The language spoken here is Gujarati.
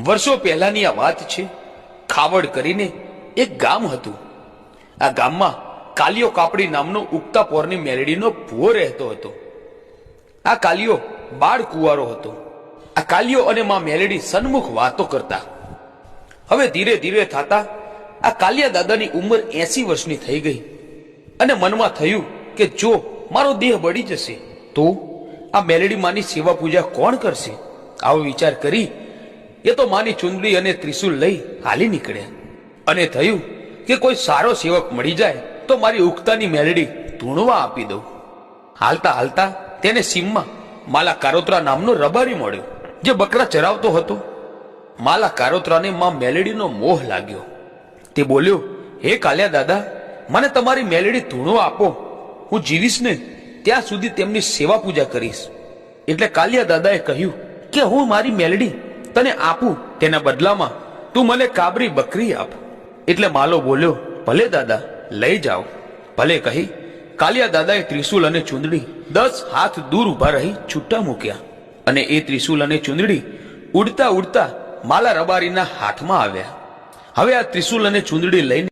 વર્ષો પહેલાની આ વાત છે। ખાવડ કરીને એક ગામ હતું। આ ગામમાં કાલિયો કાપડી નામનો ઉગતા પોરની મેલડીનો ભૂવો રહેતો હતો। આ કાલિયો બાળ કુંવારો હતો। આ કાલિયો અને માં મેલડી સન્મુખ વાતો કરતા। હવે ધીરે ધીરે થતા આ કાલિયા દાદાની ઉંમર 80 વર્ષની થઈ ગઈ અને મનમાં થયું કે જો મારો દેહ બળી જશે તો આ મેલડી માની સેવા પૂજા કોણ કરશે। આવો વિચાર કરી એ તો માની ચુંદડી અને ત્રિશુલ લઈ હાલી નીકળ્યા અને થયું કે કોઈ સારો સેવક મળી જાય તો મારી ઉગતાની મેલડી ધૂણવા આપી દઉં। હાલતા હાલતા તેને સીમમાં માલા કારોત્રા નામનો રબારી મળ્યો જે બકરા ચરાવતો હતો। માલા કારોત્રાને માં મેલડીનો મોહ લાગ્યો। તે બોલ્યો, હે કાલિયા દાદા, મને તમારી મેલડી ધૂણવા આપો। હું જીવીશ ને ત્યાં સુધી તેમની સેવા પૂજા કરીશ। એટલે કાલિયા દાદાએ કહ્યું કે હું મારી મેલડી તને આપું, તેના બદલામાં તું મને કાબરી બકરી આપ। એટલે માલો બોલ્યો, ભલે દાદા, લઈ જાઓ। ભલે કહી કાલિયા દાદાએ ત્રિશુલ અને ચુંદડી 10 હાથ દૂર ઉભા રહી છૂટા મૂક્યા અને એ ત્રિશુલ અને ચુંદડી ઉડતા ઉડતા માલા રબારીના હાથમાં આવ્યા। હવે આ ત્રિશુલ અને ચુંદડી લઈને